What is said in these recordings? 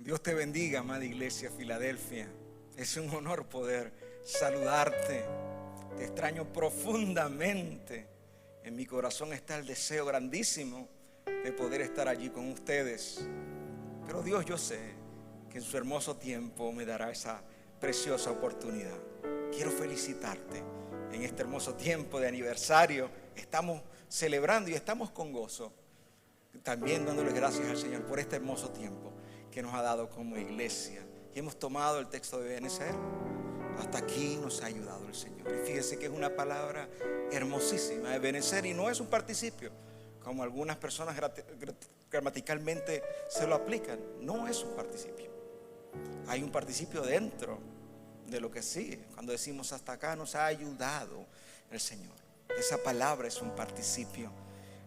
Dios te bendiga, amada iglesia Filadelfia. Es un honor poder saludarte. Te extraño profundamente. En mi corazón está el deseo grandísimo de poder estar allí con ustedes. Pero Dios, yo sé que en su hermoso tiempo me dará esa preciosa oportunidad. Quiero felicitarte en este hermoso tiempo de aniversario. Estamos celebrando y estamos con gozo. También dándole gracias al Señor por este hermoso tiempo que nos ha dado como iglesia. Y hemos tomado el texto de Ebenezer. Hasta aquí nos ha ayudado el Señor. Y fíjese que es una palabra hermosísima, Ebenezer, y no es un participio, como algunas personas gramaticalmente se lo aplican. No es un participio. Hay un participio dentro de lo que sigue. Cuando decimos hasta acá nos ha ayudado el Señor. Esa palabra es un participio.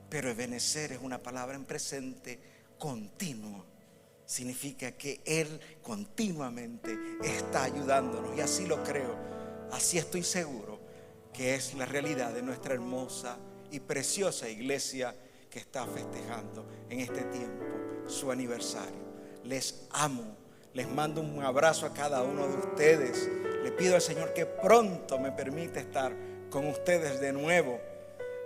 Pero Ebenezer es una palabra en presente continuo. Significa que Él continuamente está ayudándonos. Y así lo creo, así estoy seguro que es la realidad de nuestra hermosa y preciosa iglesia que está festejando en este tiempo su aniversario. Les amo, les mando un abrazo a cada uno de ustedes. Le pido al Señor que pronto me permita estar con ustedes de nuevo.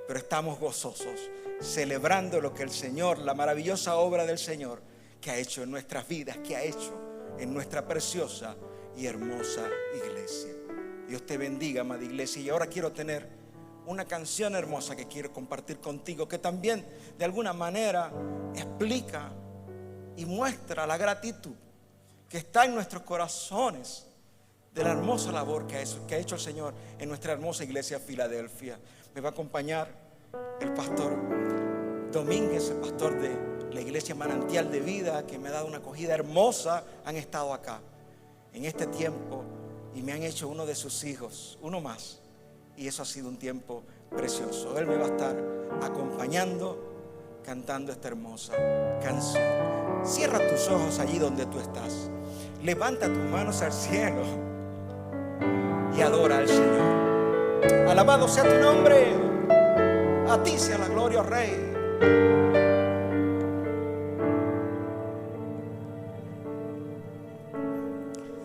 Pero estamos gozosos, celebrando lo que el Señor, la maravillosa obra del Señor que ha hecho en nuestras vidas, que ha hecho en nuestra preciosa y hermosa iglesia. Dios te bendiga, amada iglesia. Y ahora quiero tener una canción hermosa que quiero compartir contigo, que también de alguna manera explica y muestra la gratitud que está en nuestros corazones de la hermosa labor que ha hecho el Señor en nuestra hermosa iglesia Filadelfia. Me va a acompañar el pastor Domínguez, el pastor de la iglesia Manantial de Vida, que me ha dado una acogida hermosa. Han estado acá en este tiempo y me han hecho uno de sus hijos, uno más, y eso ha sido un tiempo precioso. Él me va a estar acompañando, cantando esta hermosa canción. Cierra tus ojos allí donde tú estás, levanta tus manos al cielo y adora al Señor. Alabado sea tu nombre, a ti sea la gloria, oh Rey.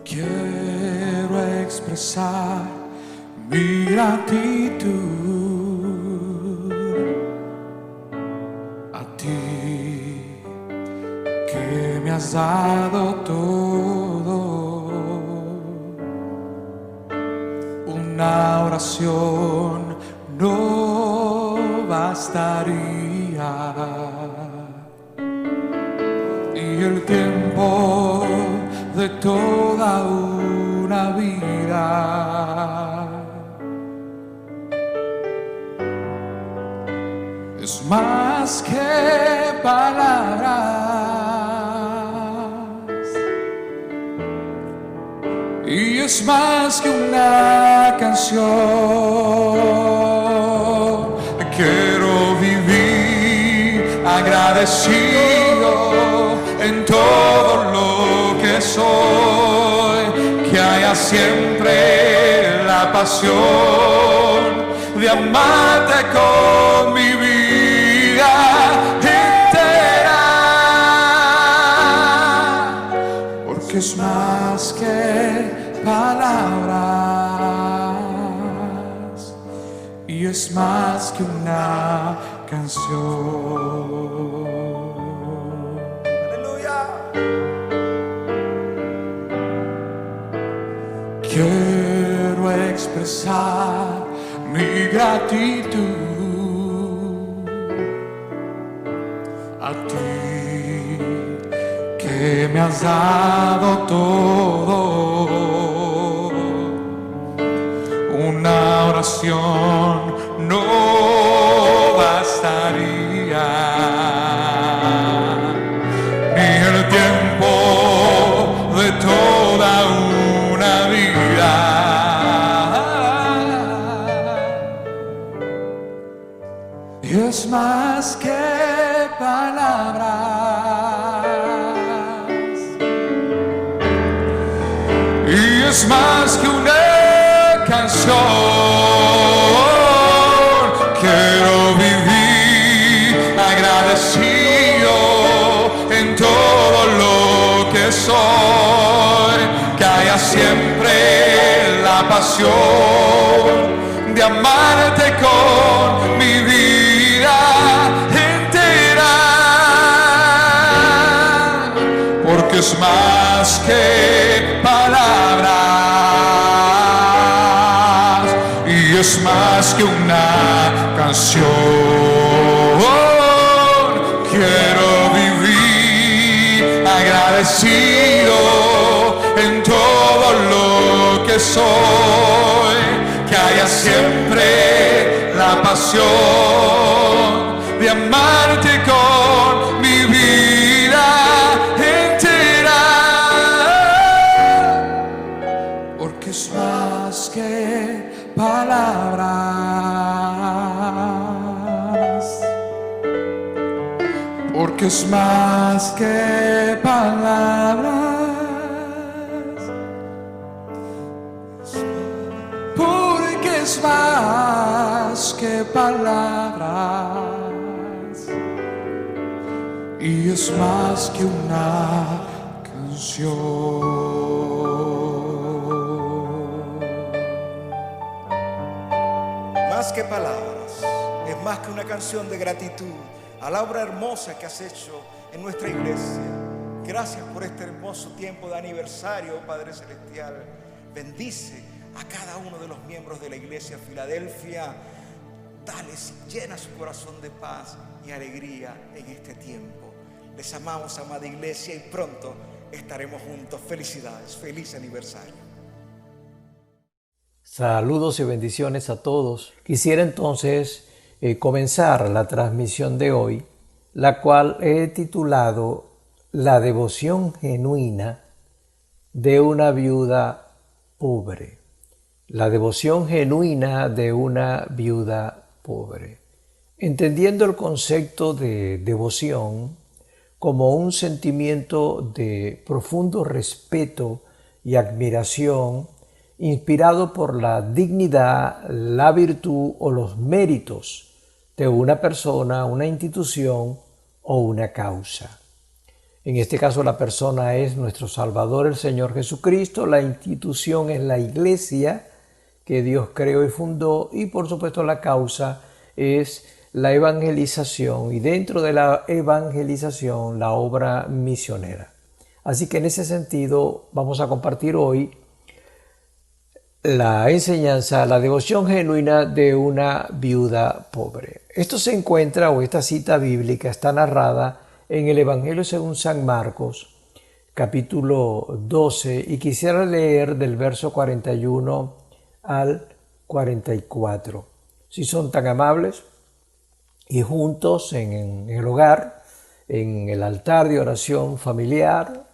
Quiero expresar mi gratitud a ti, que me has dado todo. Una oración no bastaría, y el tiempo de toda una vida es más que palabras, y es más que una canción. Quiero vivir agradecido en todo lo que soy, que haya siempre la pasión de amarte con mi vida entera, porque es más que palabras y es más que una canción. Quiero expresar mi gratitud a ti, que me has dado todo. Una oración no bastaría, ni el tiempo de toda una vida. Y es más que palabras, y es más que una canción. Quiero vivir agradecido en todo lo que que soy, que haya siempre la pasión de amarte con mi vida entera, porque es más que palabras y es más que una canción. Quiero vivir agradecido en todo lo que soy, que haya siempre la pasión de amarte con mi vida entera, porque es más que palabras, porque es más que palabras, porque es más que palabras y es más que una canción. Más que palabras, es más que una canción de gratitud a la obra hermosa que has hecho en nuestra iglesia. Gracias por este hermoso tiempo de aniversario, Padre Celestial. Bendice a cada uno de los miembros de la iglesia Filadelfia. Dales, llena su corazón de paz y alegría en este tiempo. Les amamos, amada iglesia, y pronto estaremos juntos. Felicidades, feliz aniversario. Saludos y bendiciones a todos. Quisiera entonces comenzar la transmisión de hoy, la cual he titulado La devoción genuina de una viuda pobre. La devoción genuina de una viuda pobre. Entendiendo el concepto de devoción como un sentimiento de profundo respeto y admiración inspirado por la dignidad, la virtud o los méritos de una persona, una institución o una causa. En este caso la persona es nuestro Salvador, el Señor Jesucristo, la institución es la iglesia que Dios creó y fundó, y por supuesto la causa es la evangelización, y dentro de la evangelización la obra misionera. Así que en ese sentido vamos a compartir hoy la enseñanza, la devoción genuina de una viuda pobre. Esto se encuentra, o esta cita bíblica está narrada en el Evangelio según San Marcos, capítulo 12, y quisiera leer del verso 41 al 44. Si son tan amables y juntos en el hogar, en el altar de oración familiar,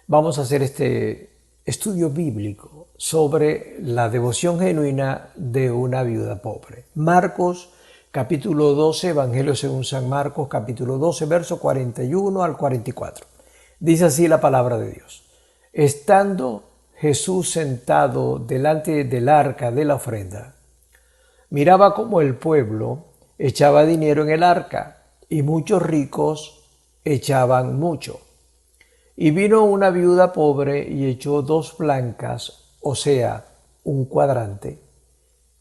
vamos a hacer este estudio bíblico sobre la devoción genuina de una viuda pobre. Marcos capítulo 12, Evangelio según San Marcos, capítulo 12, verso 41 al 44. Dice así la palabra de Dios. Estando Jesús sentado delante del arca de la ofrenda, miraba cómo el pueblo echaba dinero en el arca, y muchos ricos echaban mucho. Y vino una viuda pobre y echó 2 blancas, o sea, un cuadrante.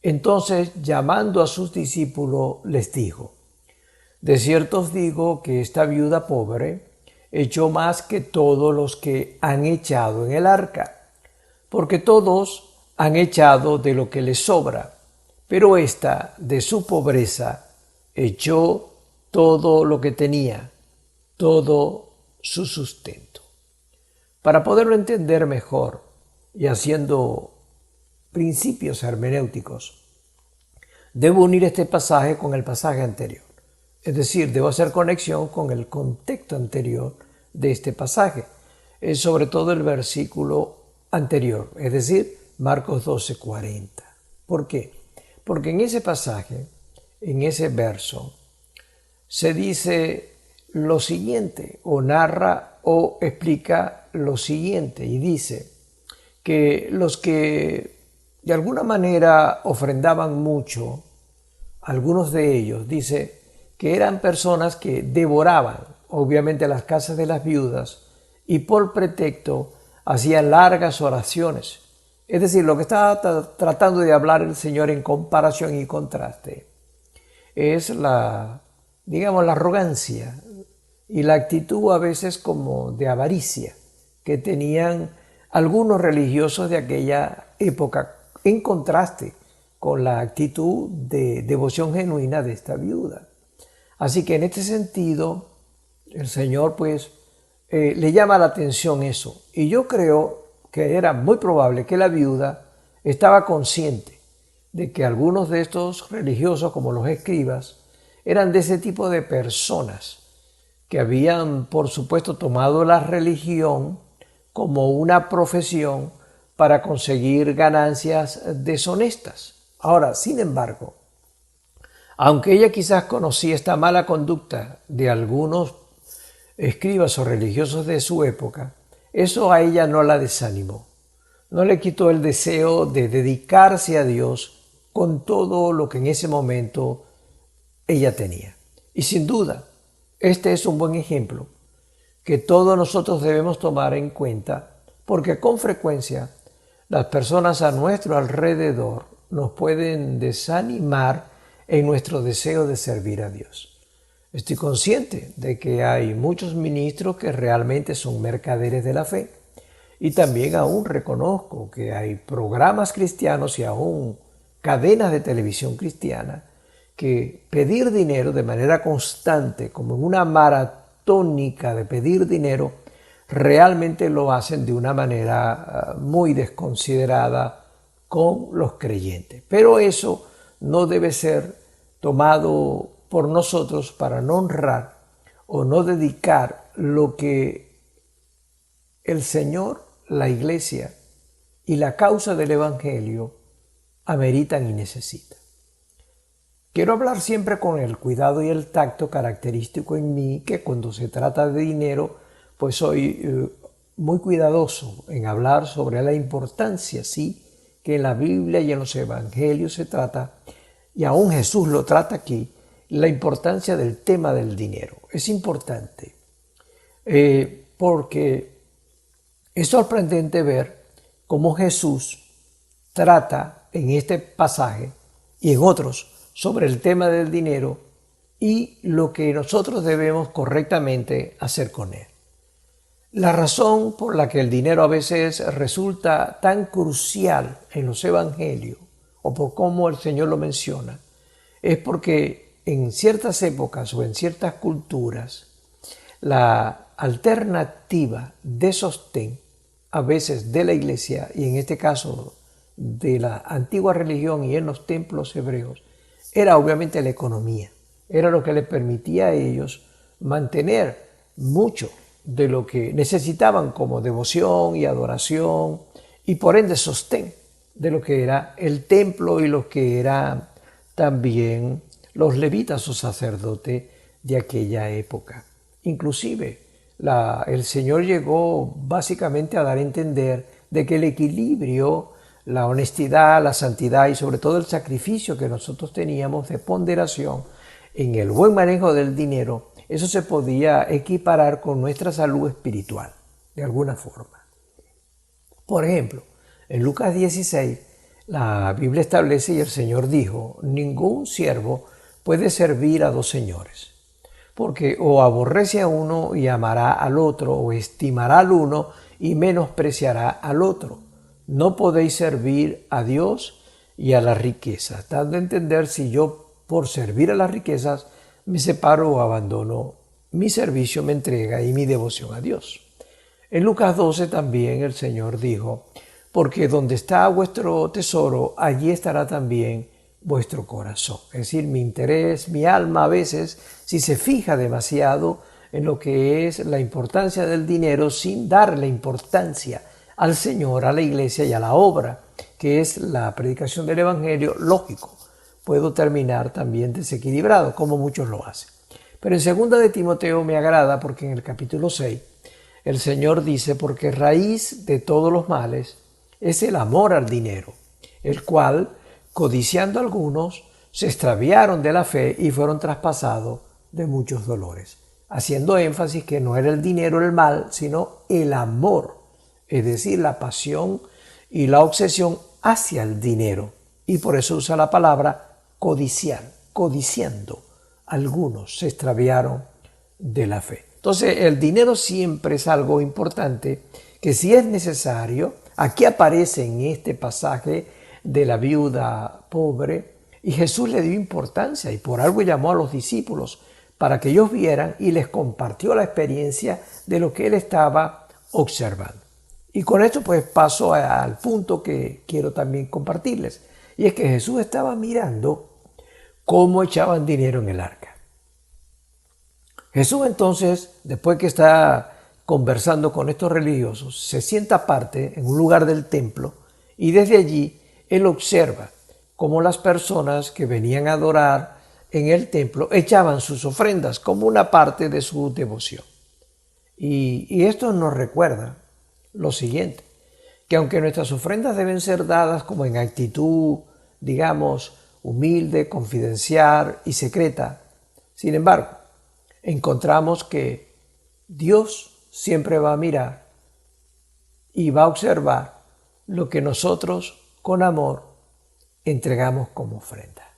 Entonces, llamando a sus discípulos, les dijo: de cierto os digo que esta viuda pobre echó más que todos los que han echado en el arca, porque todos han echado de lo que les sobra, pero ésta, de su pobreza, echó todo lo que tenía, todo su sustento. Para poderlo entender mejor y haciendo principios hermenéuticos, debo unir este pasaje con el pasaje anterior. Es decir, debo hacer conexión con el contexto anterior de este pasaje, sobre todo el versículo anterior, es decir, Marcos 12:40. ¿Por qué? Porque en ese pasaje, en ese verso, se dice lo siguiente, o narra o explica lo siguiente, y dice que los que de alguna manera ofrendaban mucho, algunos de ellos, dice que eran personas que devoraban, obviamente, las casas de las viudas y por pretexto hacían largas oraciones. Es decir, lo que estaba tratando de hablar el Señor en comparación y contraste es digamos, la arrogancia y la actitud a veces como de avaricia que tenían algunos religiosos de aquella época, en contraste con la actitud de devoción genuina de esta viuda. Así que en este sentido, el Señor pues le llama la atención eso. Y yo creo que era muy probable que la viuda estaba consciente de que algunos de estos religiosos, como los escribas, eran de ese tipo de personas que habían, por supuesto, tomado la religión como una profesión para conseguir ganancias deshonestas. Ahora, sin embargo, aunque ella quizás conocía esta mala conducta de algunos escribas o religiosos de su época, eso a ella no la desanimó, no le quitó el deseo de dedicarse a Dios con todo lo que en ese momento ella tenía. Y sin duda, este es un buen ejemplo que todos nosotros debemos tomar en cuenta, porque con frecuencia las personas a nuestro alrededor nos pueden desanimar en nuestro deseo de servir a Dios. Estoy consciente de que hay muchos ministros que realmente son mercaderes de la fe, y también aún reconozco que hay programas cristianos y aún cadenas de televisión cristiana que pedir dinero de manera constante, como en una maratónica de pedir dinero, realmente lo hacen de una manera muy desconsiderada con los creyentes. Pero eso no debe ser tomado por nosotros para no honrar o no dedicar lo que el Señor, la Iglesia y la causa del Evangelio ameritan y necesitan. Quiero hablar siempre con el cuidado y el tacto característico en mí, que cuando se trata de dinero, pues soy muy cuidadoso en hablar sobre la importancia, sí, que en la Biblia y en los Evangelios se trata, y aún Jesús lo trata aquí, la importancia del tema del dinero. Es importante porque es sorprendente ver cómo Jesús trata en este pasaje y en otros sobre el tema del dinero y lo que nosotros debemos correctamente hacer con él. La razón por la que el dinero a veces resulta tan crucial en los evangelios, o por cómo el Señor lo menciona, es porque en ciertas épocas o en ciertas culturas, la alternativa de sostén, a veces de la iglesia, y en este caso de la antigua religión y en los templos hebreos, era obviamente la economía. Era lo que les permitía a ellos mantener mucho de lo que necesitaban como devoción y adoración y por ende sostén de lo que era el templo y lo que eran también los levitas o sacerdotes de aquella época. Inclusive el Señor llegó básicamente a dar a entender de que el equilibrio, la honestidad, la santidad y sobre todo el sacrificio que nosotros teníamos de ponderación en el buen manejo del dinero, eso se podía equiparar con nuestra salud espiritual, de alguna forma. Por ejemplo, en Lucas 16, la Biblia establece y el Señor dijo, ningún siervo puede servir a dos señores, porque o aborrece a uno y amará al otro, o estimará al uno y menospreciará al otro. No podéis servir a Dios y a las riquezas, dando a entender si yo por servir a las riquezas me separo o abandono mi servicio, mi entrega y mi devoción a Dios. En Lucas 12 también el Señor dijo, porque donde está vuestro tesoro, allí estará también vuestro corazón. Es decir, mi interés, mi alma a veces, si se fija demasiado en lo que es la importancia del dinero sin darle importancia al Señor, a la iglesia y a la obra, que es la predicación del Evangelio, lógico, puedo terminar también desequilibrado, como muchos lo hacen. Pero en 2 de Timoteo me agrada porque en el capítulo 6 el Señor dice, porque raíz de todos los males es el amor al dinero, el cual, codiciando algunos, se extraviaron de la fe y fueron traspasados de muchos dolores. haciendo énfasis que no era el dinero el mal, sino el amor, es decir, la pasión y la obsesión hacia el dinero. Y por eso usa la palabra codiciar, codiciando. Algunos se extraviaron de la fe. Entonces, el dinero siempre es algo importante que si es necesario, aquí aparece en este pasaje de la viuda pobre, y Jesús le dio importancia y por algo llamó a los discípulos para que ellos vieran y les compartió la experiencia de lo que él estaba observando. Y con esto pues paso al punto que quiero también compartirles. Y es que Jesús estaba mirando cómo echaban dinero en el arca. Jesús entonces, después que está conversando con estos religiosos, se sienta aparte en un lugar del templo y desde allí él observa cómo las personas que venían a adorar en el templo echaban sus ofrendas como una parte de su devoción. Y esto nos recuerda lo siguiente, que aunque nuestras ofrendas deben ser dadas como en actitud, digamos, humilde, confidencial y secreta, sin embargo, encontramos que Dios siempre va a mirar y va a observar lo que nosotros con amor entregamos como ofrenda.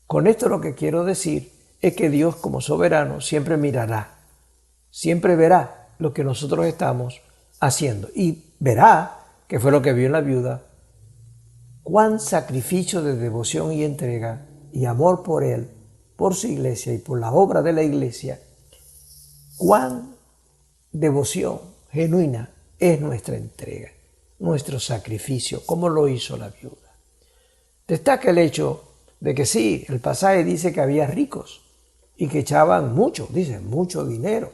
Con esto lo que quiero decir es que Dios como soberano siempre mirará, siempre verá lo que nosotros estamos haciendo y verá, que fue lo que vio en la viuda, cuán sacrificio de devoción y entrega y amor por Él, por su iglesia y por la obra de la iglesia, cuán devoción genuina es nuestra entrega, nuestro sacrificio, como lo hizo la viuda. Destaca el hecho de que sí, el pasaje dice que había ricos y que echaban mucho, dice, mucho dinero.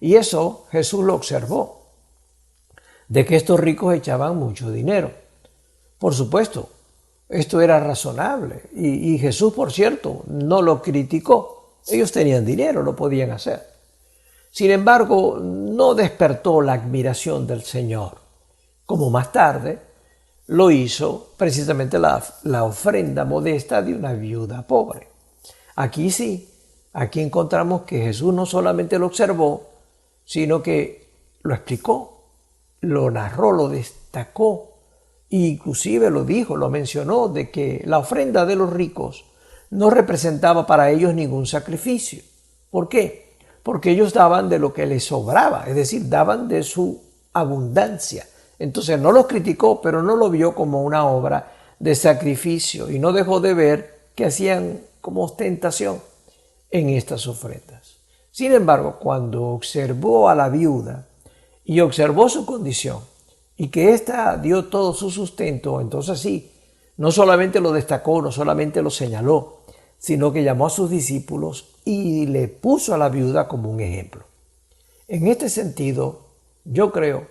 Y eso Jesús lo observó, de que estos ricos echaban mucho dinero. Por supuesto, esto era razonable y Jesús, por cierto, no lo criticó. Ellos tenían dinero, lo podían hacer. Sin embargo, no despertó la admiración del Señor, como más tarde lo hizo precisamente la ofrenda modesta de una viuda pobre. Aquí sí, aquí encontramos que Jesús no solamente lo observó, sino que lo explicó, lo narró, lo destacó, e inclusive lo dijo, lo mencionó, de que la ofrenda de los ricos no representaba para ellos ningún sacrificio. ¿Por qué? Porque ellos daban de lo que les sobraba, es decir, daban de su abundancia. Entonces no los criticó, pero no lo vio como una obra de sacrificio y no dejó de ver que hacían como ostentación en estas ofrendas. Sin embargo, cuando observó a la viuda y observó su condición y que ésta dio todo su sustento, entonces sí, no solamente lo destacó, no solamente lo señaló, sino que llamó a sus discípulos y le puso a la viuda como un ejemplo. En este sentido, yo creo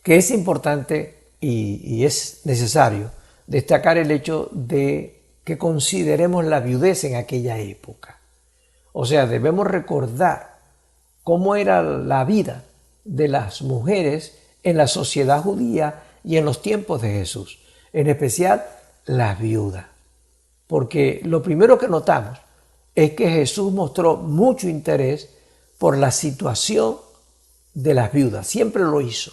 que es importante y es necesario destacar el hecho de que consideremos la viudez en aquella época. O sea, debemos recordar cómo era la vida de las mujeres en la sociedad judía y en los tiempos de Jesús, en especial las viudas. Porque lo primero que notamos es que Jesús mostró mucho interés por la situación de las viudas, siempre lo hizo.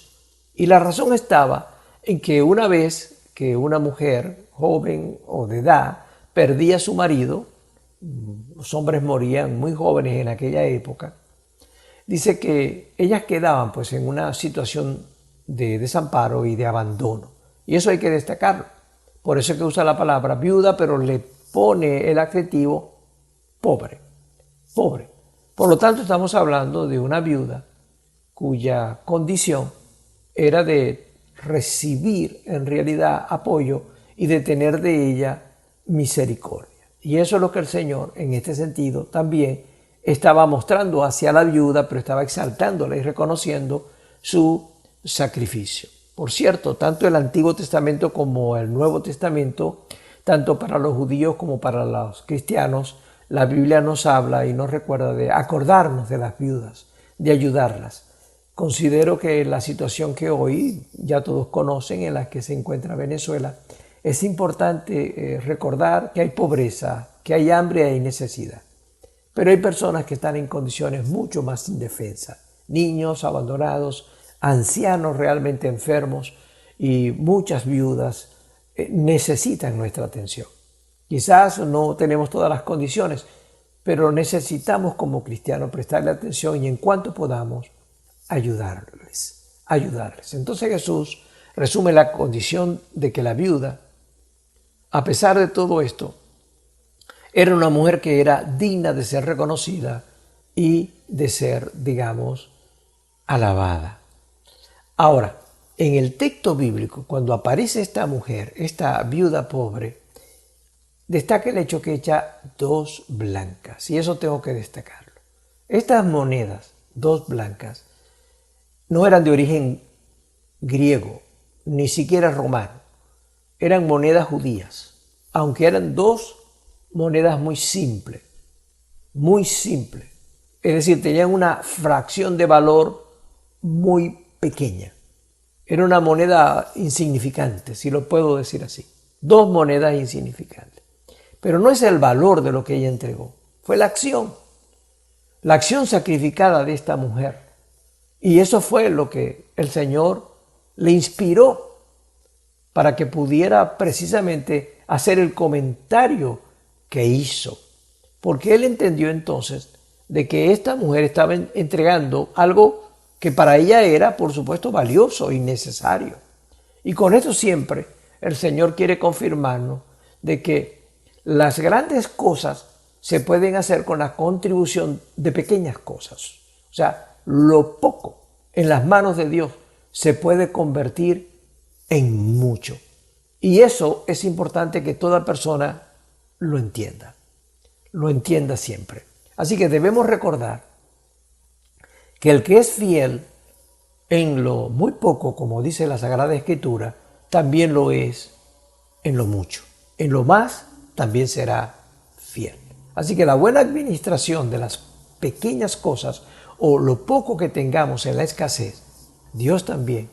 Y la razón estaba en que una vez que una mujer joven o de edad perdía a su marido, los hombres morían muy jóvenes en aquella época, dice que ellas quedaban pues en una situación de desamparo y de abandono. Y eso hay que destacarlo. Por eso es que usa la palabra viuda, pero le pone el adjetivo pobre. Pobre. Por lo tanto, estamos hablando de una viuda cuya condición era de recibir en realidad apoyo y de tener de ella misericordia. Y eso es lo que el Señor, en este sentido, también estaba mostrando hacia la viuda, pero estaba exaltándola y reconociendo su sacrificio. Por cierto, tanto el Antiguo Testamento como el Nuevo Testamento, tanto para los judíos como para los cristianos, la Biblia nos habla y nos recuerda de acordarnos de las viudas, de ayudarlas. Considero que la situación que hoy ya todos conocen, en la que se encuentra Venezuela, es importante recordar que hay pobreza, que hay hambre y hay necesidad. Pero hay personas que están en condiciones mucho más indefensas. Niños abandonados, ancianos realmente enfermos y muchas viudas necesitan nuestra atención. Quizás no tenemos todas las condiciones, pero necesitamos como cristianos prestarle atención y en cuanto podamos ayudarles. Entonces Jesús resume la condición de que la viuda, a pesar de todo esto, era una mujer que era digna de ser reconocida y de ser, digamos, alabada. Ahora, en el texto bíblico, cuando aparece esta mujer, esta viuda pobre, destaca el hecho que echa 2 blancas, y eso tengo que destacarlo. Estas monedas, 2 blancas, no eran de origen griego, ni siquiera romano, eran monedas judías, aunque eran 2 monedas muy simples, es decir, tenían una fracción de valor muy pequeña. Era una moneda insignificante, si lo puedo decir así. 2 monedas insignificantes. Pero no es el valor de lo que ella entregó, fue la acción sacrificada de esta mujer. Y eso fue lo que el Señor le inspiró para que pudiera precisamente hacer el comentario que hizo. Porque él entendió entonces de que esta mujer estaba entregando algo que para ella era, por supuesto, valioso y necesario. Y con esto siempre el Señor quiere confirmarnos de que las grandes cosas se pueden hacer con la contribución de pequeñas cosas. O sea, lo poco en las manos de Dios se puede convertir en mucho. Y eso es importante que toda persona lo entienda siempre. Así que debemos recordar que el que es fiel en lo muy poco, como dice la Sagrada Escritura, también lo es en lo mucho. En lo más también será fiel. Así que la buena administración de las pequeñas cosas o lo poco que tengamos en la escasez, Dios también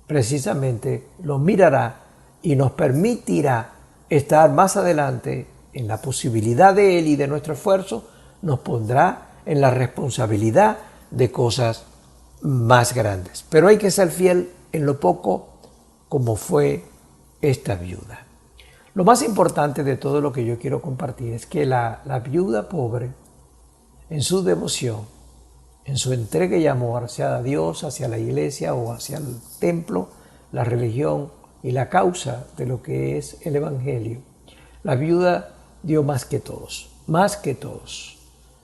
precisamente lo mirará y nos permitirá estar más adelante en la posibilidad de Él y de nuestro esfuerzo, nos pondrá en la responsabilidad de cosas más grandes. Pero hay que ser fiel en lo poco, como fue esta viuda. Lo más importante de todo lo que yo quiero compartir es que la viuda pobre, en su devoción, en su entrega y amor hacia Dios, hacia la iglesia o hacia el templo, la religión y la causa de lo que es el Evangelio, la viuda dio más que todos.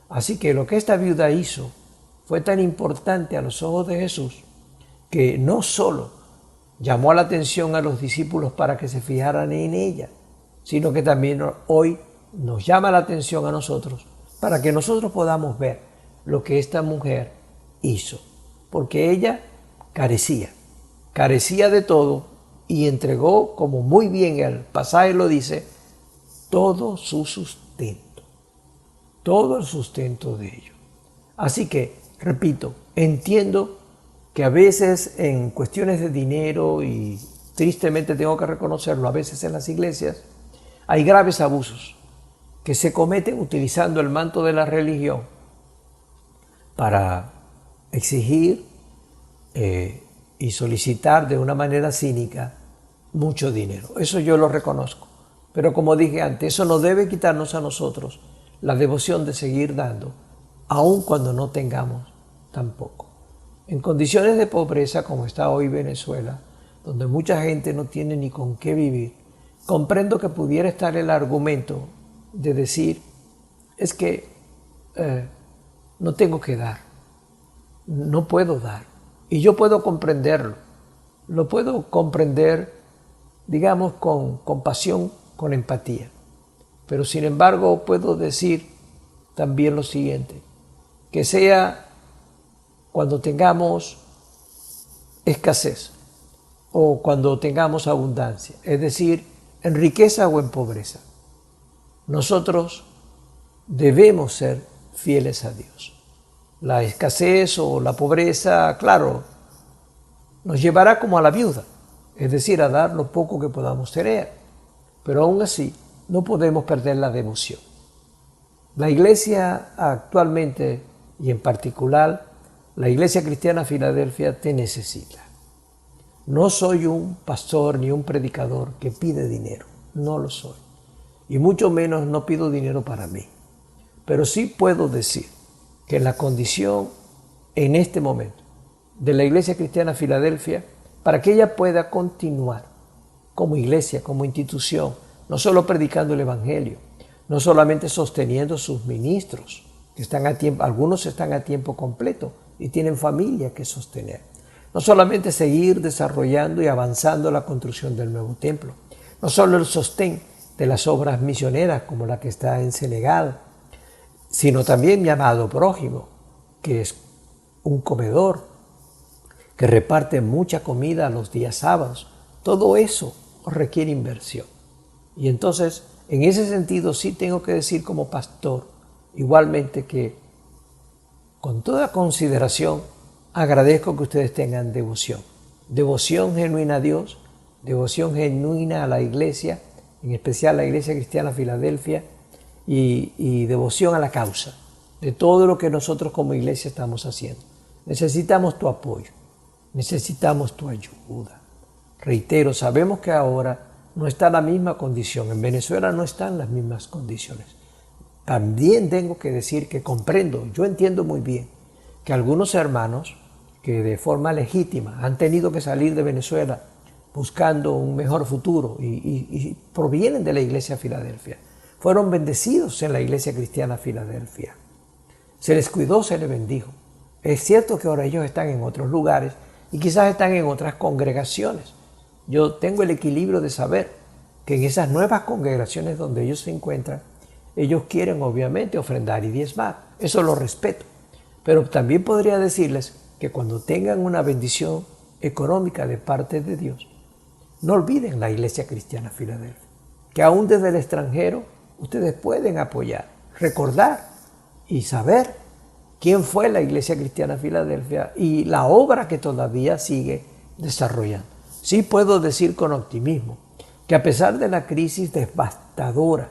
Así que lo que esta viuda hizo fue tan importante a los ojos de Jesús que no solo llamó la atención a los discípulos para que se fijaran en ella, sino que también hoy nos llama la atención a nosotros para que nosotros podamos ver lo que esta mujer hizo. Porque ella carecía de todo y entregó, como muy bien el pasaje lo dice, todo su sustento, todo el sustento de ello. Así que, repito, entiendo que a veces en cuestiones de dinero, y tristemente tengo que reconocerlo, a veces en las iglesias, hay graves abusos que se cometen utilizando el manto de la religión para exigir y solicitar de una manera cínica mucho dinero. Eso yo lo reconozco. Pero como dije antes, eso no debe quitarnos a nosotros la devoción de seguir dando, aun cuando no tengamos tampoco. En condiciones de pobreza como está hoy Venezuela, donde mucha gente no tiene ni con qué vivir, comprendo que pudiera estar el argumento de decir, es que no tengo que dar, no puedo dar. Y yo puedo comprenderlo, lo puedo comprender, digamos, con compasión, con empatía. Pero sin embargo puedo decir también lo siguiente, que sea cuando tengamos escasez o cuando tengamos abundancia, es decir, en riqueza o en pobreza, nosotros debemos ser fieles a Dios. La escasez o la pobreza, claro, nos llevará como a la viuda, es decir, a dar lo poco que podamos tener, pero aún así no podemos perder la devoción. La iglesia actualmente, y en particular la Iglesia Cristiana Filadelfia, te necesita. No soy un pastor ni un predicador que pide dinero, no lo soy. Y mucho menos no pido dinero para mí. Pero sí puedo decir que la condición en este momento de la Iglesia Cristiana Filadelfia, para que ella pueda continuar como iglesia, como institución, no solo predicando el Evangelio, no solamente sosteniendo sus ministros, que están a tiempo, algunos están a tiempo completo y tienen familia que sostener. No solamente seguir desarrollando y avanzando la construcción del nuevo templo, no solo el sostén de las obras misioneras como la que está en Senegal, sino también mi amado prójimo, que es un comedor que reparte mucha comida los días sábados. Todo eso requiere inversión. Y entonces, en ese sentido, sí tengo que decir como pastor, igualmente que con toda consideración agradezco que ustedes tengan devoción. Devoción genuina a Dios, devoción genuina a la iglesia, en especial la Iglesia Cristiana Filadelfia, y devoción a la causa de todo lo que nosotros como iglesia estamos haciendo. Necesitamos tu apoyo, necesitamos tu ayuda. Reitero, sabemos que ahora no está la misma condición. En Venezuela no están las mismas condiciones. También tengo que decir que comprendo, yo entiendo muy bien que algunos hermanos que de forma legítima han tenido que salir de Venezuela buscando un mejor futuro y provienen de la Iglesia Filadelfia, fueron bendecidos en la Iglesia Cristiana Filadelfia. Se les cuidó, se les bendijo. Es cierto que ahora ellos están en otros lugares y quizás están en otras congregaciones. Yo tengo el equilibrio de saber que en esas nuevas congregaciones donde ellos se encuentran, ellos quieren obviamente ofrendar y diezmar. Eso lo respeto. Pero también podría decirles que cuando tengan una bendición económica de parte de Dios, no olviden la Iglesia Cristiana Filadelfia. Que aún desde el extranjero ustedes pueden apoyar, recordar y saber quién fue la Iglesia Cristiana Filadelfia y la obra que todavía sigue desarrollando. Sí puedo decir con optimismo que a pesar de la crisis devastadora,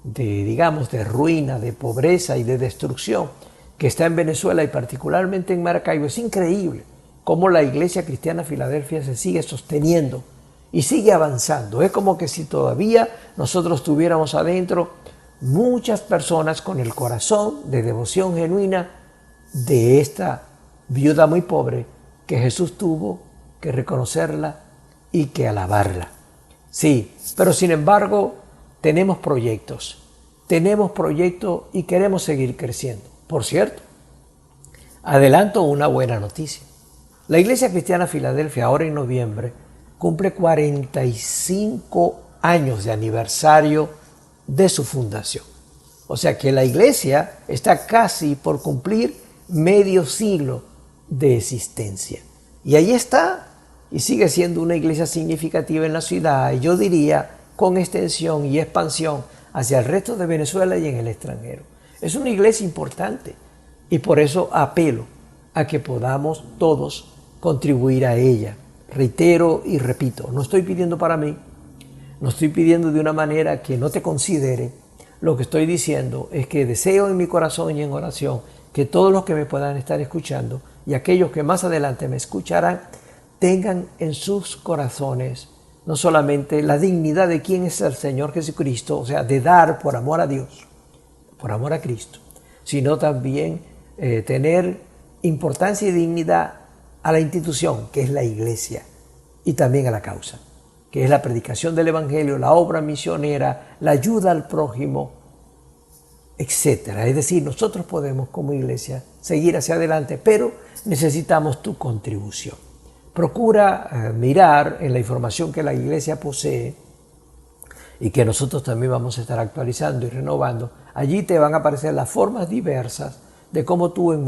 de ruina, de pobreza y de destrucción que está en Venezuela y particularmente en Maracaibo, es increíble cómo la Iglesia Cristiana Filadelfia se sigue sosteniendo y sigue avanzando. Es como que si todavía nosotros tuviéramos adentro muchas personas con el corazón de devoción genuina de esta viuda muy pobre que Jesús tuvo que reconocerla y que alabarla. Sí, pero sin embargo tenemos proyectos y queremos seguir creciendo. Por cierto, adelanto una buena noticia. La Iglesia Cristiana Filadelfia ahora en noviembre cumple 45 años de aniversario de su fundación. O sea que la iglesia está casi por cumplir medio siglo de existencia. Y ahí está, y sigue siendo una iglesia significativa en la ciudad, y yo diría con extensión y expansión hacia el resto de Venezuela y en el extranjero. Es una iglesia importante y por eso apelo a que podamos todos contribuir a ella. Reitero y repito, no estoy pidiendo para mí, no estoy pidiendo de una manera que no te considere. Lo que estoy diciendo es que deseo en mi corazón y en oración que todos los que me puedan estar escuchando y aquellos que más adelante me escucharán tengan en sus corazones no solamente la dignidad de quién es el Señor Jesucristo, o sea, de dar por amor a Dios, por amor a Cristo, sino también tener importancia y dignidad a la institución, que es la iglesia, y también a la causa, que es la predicación del Evangelio, la obra misionera, la ayuda al prójimo, etc. Es decir, nosotros podemos como iglesia seguir hacia adelante, pero necesitamos tu contribución. Procura mirar en la información que la iglesia posee y que nosotros también vamos a estar actualizando y renovando. Allí te van a aparecer las formas diversas de cómo tú en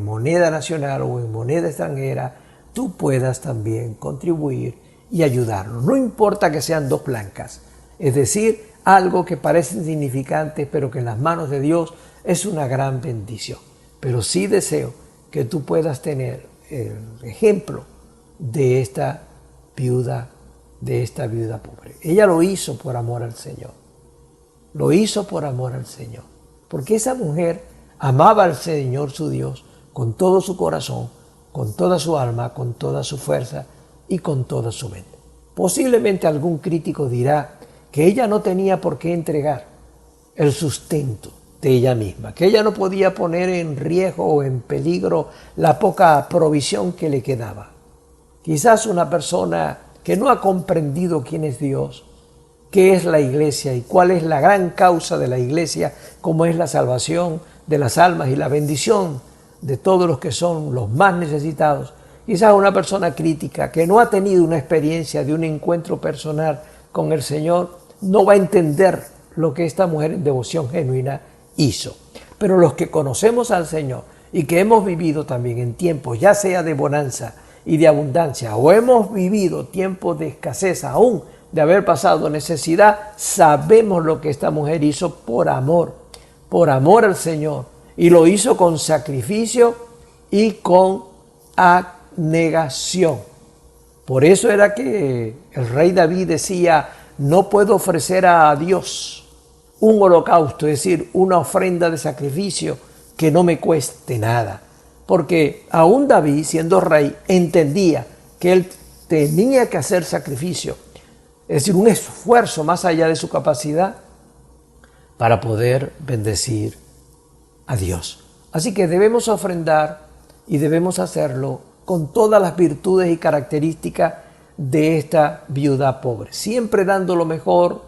moneda nacional o en moneda extranjera, tú puedas también contribuir y ayudarnos. No importa que sean dos blancas, es decir, algo que parece insignificante, pero que en las manos de Dios es una gran bendición. Pero sí deseo que tú puedas tener el ejemplo de esta viuda pobre. Ella lo hizo por amor al Señor. Lo hizo por amor al Señor. porque esa mujer amaba al Señor su Dios con todo su corazón, con toda su alma, con toda su fuerza y con toda su mente. Posiblemente algún crítico dirá que ella no tenía por qué entregar el sustento de ella misma, que ella no podía poner en riesgo o en peligro la poca provisión que le quedaba. Quizás una persona que no ha comprendido quién es Dios, qué es la iglesia y cuál es la gran causa de la iglesia, como es la salvación de las almas y la bendición de todos los que son los más necesitados. Quizás una persona crítica que no ha tenido una experiencia de un encuentro personal con el Señor no va a entender lo que esta mujer en devoción genuina hizo. Pero los que conocemos al Señor y que hemos vivido también en tiempos ya sea de bonanza y de abundancia, o hemos vivido tiempos de escasez aún de haber pasado necesidad, sabemos lo que esta mujer hizo por amor al Señor, y lo hizo con sacrificio y con abnegación. Por eso era que el rey David decía: no puedo ofrecer a Dios un holocausto, es decir, una ofrenda de sacrificio que no me cueste nada. Porque aún David, siendo rey, entendía que él tenía que hacer sacrificio, es decir, un esfuerzo más allá de su capacidad para poder bendecir a Dios. Así que debemos ofrendar y debemos hacerlo con todas las virtudes y características de esta viuda pobre, siempre dando lo mejor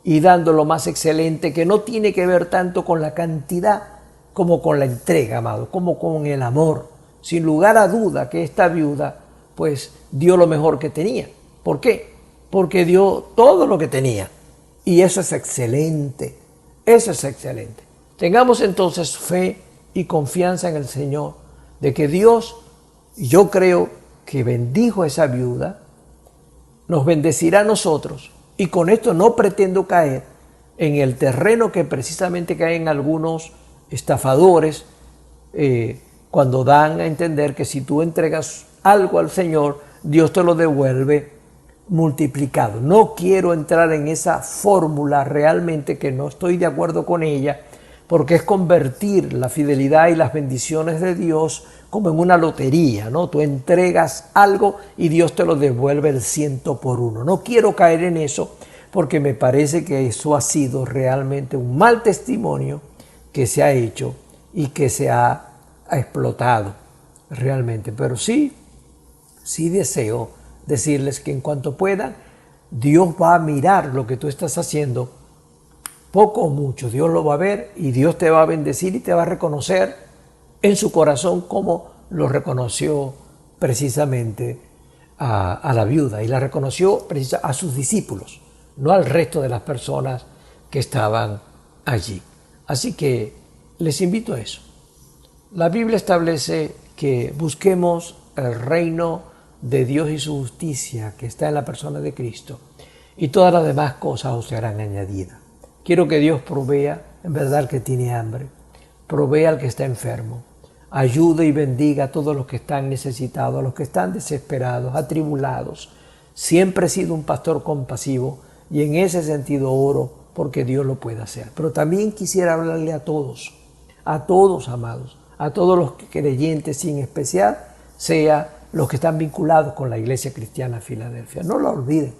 y dando lo más excelente, que no tiene que ver tanto con la cantidad como con la entrega, amado, como con el amor. Sin lugar a duda que esta viuda pues dio lo mejor que tenía. ¿Por qué? Porque dio todo lo que tenía, y eso es excelente, eso es excelente. Tengamos entonces fe y confianza en el Señor, de que Dios, yo creo que bendijo a esa viuda, nos bendecirá a nosotros, y con esto no pretendo caer en el terreno que precisamente caen algunos estafadores cuando dan a entender que si tú entregas algo al Señor, Dios te lo devuelve multiplicado. No quiero entrar en esa fórmula, realmente que no estoy de acuerdo con ella, porque es convertir la fidelidad y las bendiciones de Dios como en una lotería, ¿no? Tú entregas algo y Dios te lo devuelve el 100 por 1. No quiero caer en eso, porque me parece que eso ha sido realmente un mal testimonio que se ha hecho y que se ha explotado realmente. Pero sí deseo decirles que en cuanto puedan, Dios va a mirar lo que tú estás haciendo, poco o mucho, Dios lo va a ver, y Dios te va a bendecir y te va a reconocer en su corazón como lo reconoció precisamente a la viuda, y la reconoció a sus discípulos, no al resto de las personas que estaban allí. Así que les invito a eso. La Biblia establece que busquemos el reino de Dios y su justicia que está en la persona de Cristo, y todas las demás cosas os serán añadidas. Quiero que Dios provea en verdad al que tiene hambre, provea al que está enfermo, ayude y bendiga a todos los que están necesitados, a los que están desesperados, atribulados. Siempre he sido un pastor compasivo, y en ese sentido oro porque Dios lo pueda hacer. Pero también quisiera hablarle a todos, amados, a todos los creyentes, sin especial sea los que están vinculados con la Iglesia Cristiana Filadelfia. No lo olviden,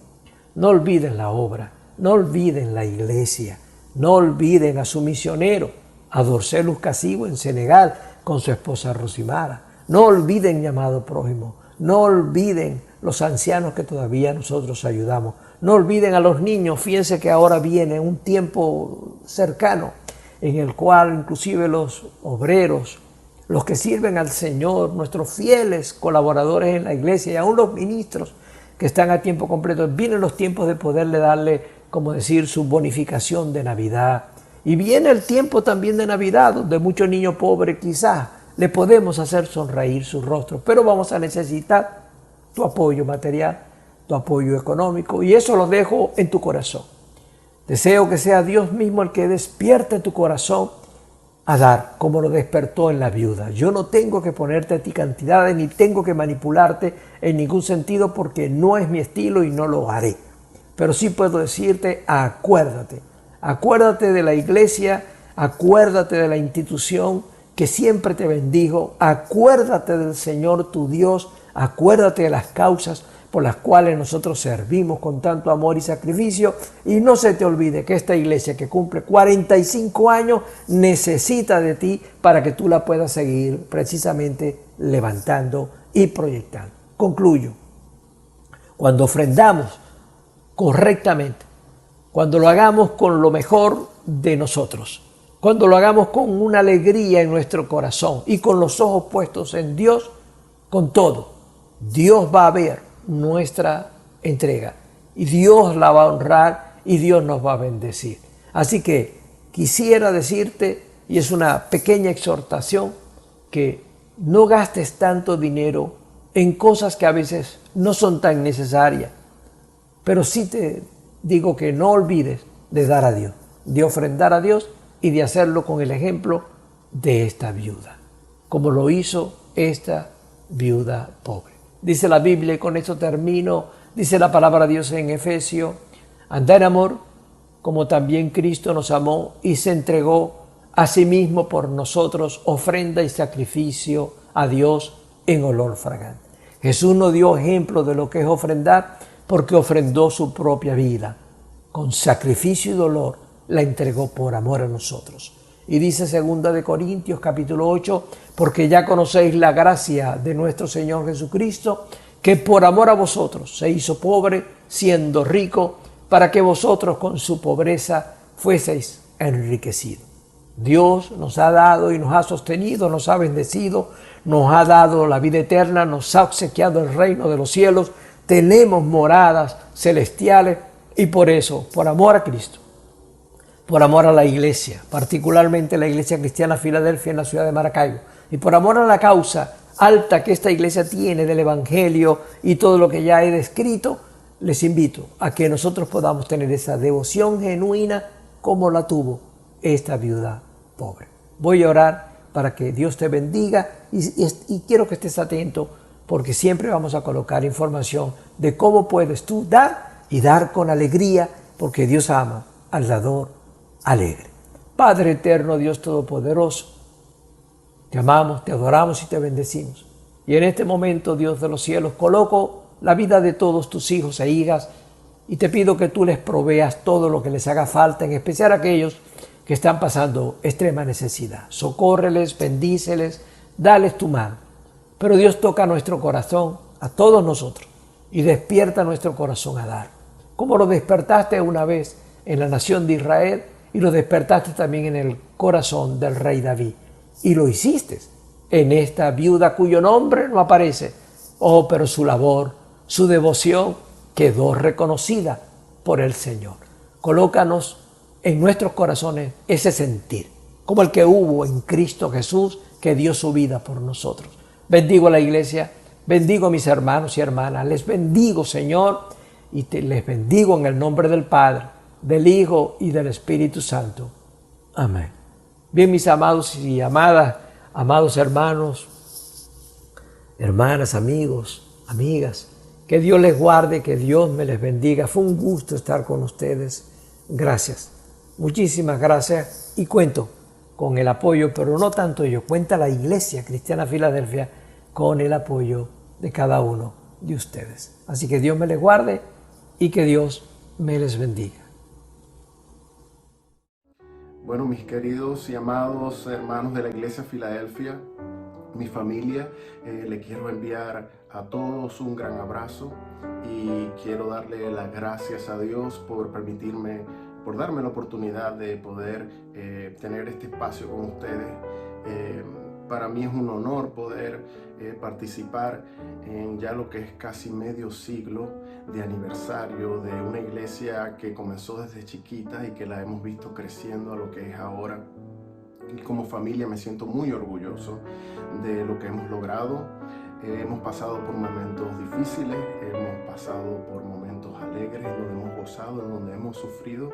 no olviden la obra, no olviden la iglesia, no olviden a su misionero, a Dorcelus Casivo en Senegal con su esposa Rosimara. No olviden, mi amado prójimo, no olviden los ancianos que todavía nosotros ayudamos. No olviden a los niños. Fíjense que ahora viene un tiempo cercano en el cual inclusive los obreros, los que sirven al Señor, nuestros fieles colaboradores en la iglesia y aún los ministros que están a tiempo completo, vienen los tiempos de poderle darle, como decir, su bonificación de Navidad. Y viene el tiempo también de Navidad, donde muchos niños pobres quizás le podemos hacer sonreír su rostro, pero vamos a necesitar tu apoyo material, tu apoyo económico, y eso lo dejo en tu corazón. Deseo que sea Dios mismo el que despierte tu corazón a dar, como lo despertó en la viuda. Yo no tengo que ponerte a ti cantidades, ni tengo que manipularte en ningún sentido, porque no es mi estilo y no lo haré. Pero sí puedo decirte, acuérdate de la iglesia, acuérdate de la institución que siempre te bendijo, acuérdate del Señor tu Dios, acuérdate de las causas por las cuales nosotros servimos con tanto amor y sacrificio, y no se te olvide que esta iglesia que cumple 45 años necesita de ti para que tú la puedas seguir precisamente levantando y proyectando. Concluyo. Cuando ofrendamos correctamente, cuando lo hagamos con lo mejor de nosotros, cuando lo hagamos con una alegría en nuestro corazón y con los ojos puestos en Dios, con todo, Dios va a ver nuestra entrega y Dios la va a honrar y Dios nos va a bendecir. Así que quisiera decirte, y es una pequeña exhortación, que no gastes tanto dinero en cosas que a veces no son tan necesarias, pero sí te digo que no olvides de dar a Dios, de ofrendar a Dios y de hacerlo con el ejemplo de esta viuda, como lo hizo esta viuda pobre. Dice la Biblia, y con esto termino, dice la palabra de Dios en Efesios: andad en amor, como también Cristo nos amó y se entregó a sí mismo por nosotros, ofrenda y sacrificio a Dios en olor fragante. Jesús nos dio ejemplo de lo que es ofrendar, porque ofrendó su propia vida. Con sacrificio y dolor la entregó por amor a nosotros. Y dice 2 Corintios capítulo 8, porque ya conocéis la gracia de nuestro Señor Jesucristo, que por amor a vosotros se hizo pobre, siendo rico, para que vosotros con su pobreza fueseis enriquecidos. Dios nos ha dado y nos ha sostenido, nos ha bendecido, nos ha dado la vida eterna, nos ha obsequiado el reino de los cielos, tenemos moradas celestiales, y por eso, por amor a Cristo, por amor a la iglesia, particularmente la Iglesia Cristiana Filadelfia en la ciudad de Maracaibo, y por amor a la causa alta que esta iglesia tiene del Evangelio y todo lo que ya he descrito, les invito a que nosotros podamos tener esa devoción genuina como la tuvo esta viuda pobre. Voy a orar para que Dios te bendiga y quiero que estés atento, porque siempre vamos a colocar información de cómo puedes tú dar y dar con alegría, porque Dios ama al dador alegre. Padre eterno, Dios todopoderoso, te amamos, te adoramos y te bendecimos. Y en este momento, Dios de los cielos, coloco la vida de todos tus hijos e hijas y te pido que tú les proveas todo lo que les haga falta, en especial a aquellos que están pasando extrema necesidad. Socórreles, bendíceles, dales tu mano. Pero Dios, toca nuestro corazón, a todos nosotros, y despierta nuestro corazón a dar. Como lo despertaste una vez en la nación de Israel, y lo despertaste también en el corazón del rey David. Y lo hiciste en esta viuda cuyo nombre no aparece. Oh, pero su labor, su devoción quedó reconocida por el Señor. Colócanos en nuestros corazones ese sentir, como el que hubo en Cristo Jesús, que dio su vida por nosotros. Bendigo a la iglesia, bendigo a mis hermanos y hermanas, les bendigo, Señor, y les bendigo en el nombre del Padre, del Hijo y del Espíritu Santo. Amén. Bien, mis amados y amadas, amados hermanos, hermanas, amigos, amigas, que Dios les guarde, que Dios me les bendiga. Fue un gusto estar con ustedes. Gracias. Muchísimas gracias, y cuento con el apoyo, pero no tanto yo, cuenta la Iglesia Cristiana Filadelfia con el apoyo de cada uno de ustedes. Así que Dios me les guarde y que Dios me les bendiga. Bueno, mis queridos y amados hermanos de la Iglesia Filadelfia, mi familia, le quiero enviar a todos un gran abrazo y quiero darle las gracias a Dios por darme la oportunidad de poder tener este espacio con ustedes. Para mí es un honor poder participar en ya lo que es casi medio siglo de aniversario de una iglesia que comenzó desde chiquita y que la hemos visto creciendo a lo que es ahora. Y como familia me siento muy orgulloso de lo que hemos logrado. Hemos pasado por momentos difíciles, hemos pasado por momentos alegres, donde hemos gozado, en donde hemos sufrido,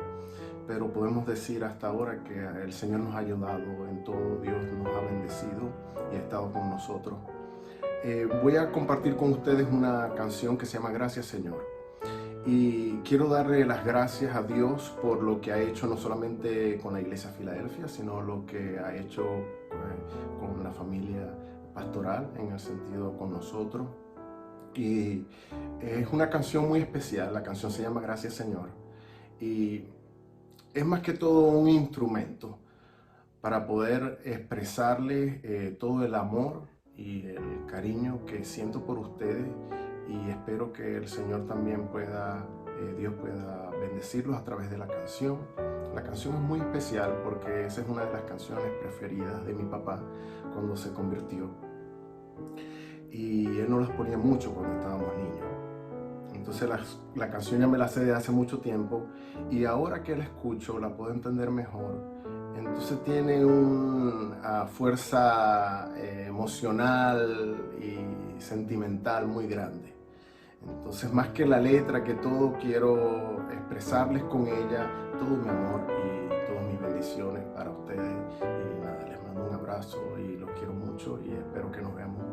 pero podemos decir hasta ahora que el Señor nos ha ayudado en todo, Dios nos ha bendecido y ha estado con nosotros. Voy a compartir con ustedes una canción que se llama Gracias Señor. Y quiero darle las gracias a Dios por lo que ha hecho no solamente con la Iglesia Filadelfia, sino lo que ha hecho con la familia pastoral, en el sentido con nosotros. Y es una canción muy especial, la canción se llama Gracias Señor. Y es más que todo un instrumento para poder expresarle todo el amor y el cariño que siento por ustedes, y espero que el Señor también Dios pueda bendecirlos a través de la canción. La canción es muy especial porque esa es una de las canciones preferidas de mi papá cuando se convirtió. Y él nos las ponía mucho cuando estábamos niños. Entonces la canción ya me la sé desde hace mucho tiempo, y ahora que la escucho la puedo entender mejor. Entonces tiene una fuerza emocional y sentimental muy grande. Entonces, más que la letra, que todo, quiero expresarles con ella todo mi amor y todas mis bendiciones para ustedes. Y nada, les mando un abrazo y los quiero mucho, y espero que nos veamos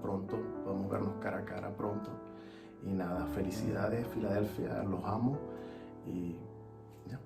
pronto, podamos vernos cara a cara pronto. Y nada, felicidades Filadelfia, los amo y ya.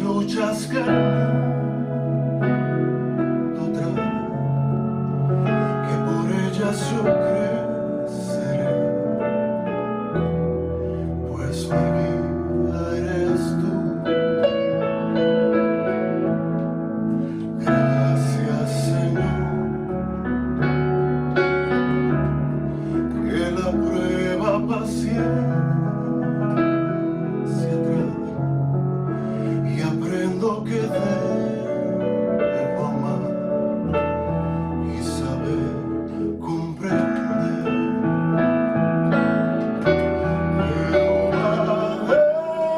Luchas que el mundo trae, que por ellas yo creceré, pues mi vida eres tú. Gracias Señor, que la prueba paciencia trae, y aprendo que debo amar y saber comprender. Pero va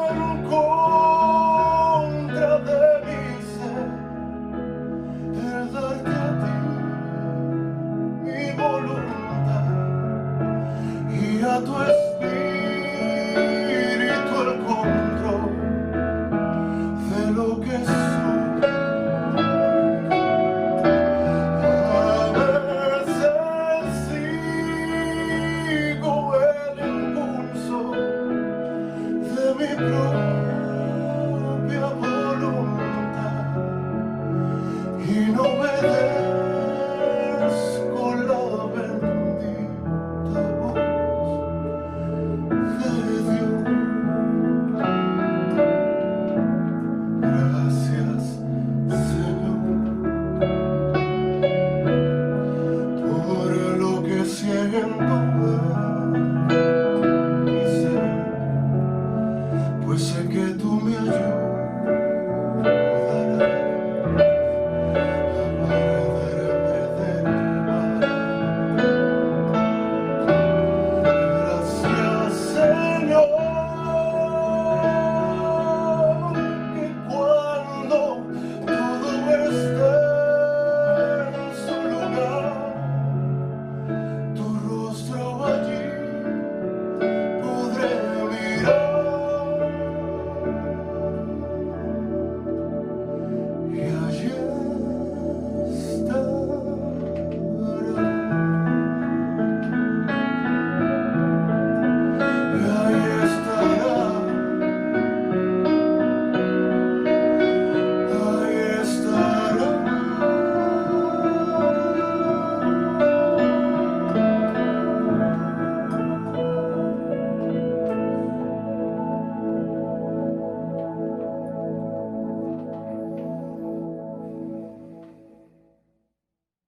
en contra de mi ser el darte a ti mi voluntad y a tu espíritu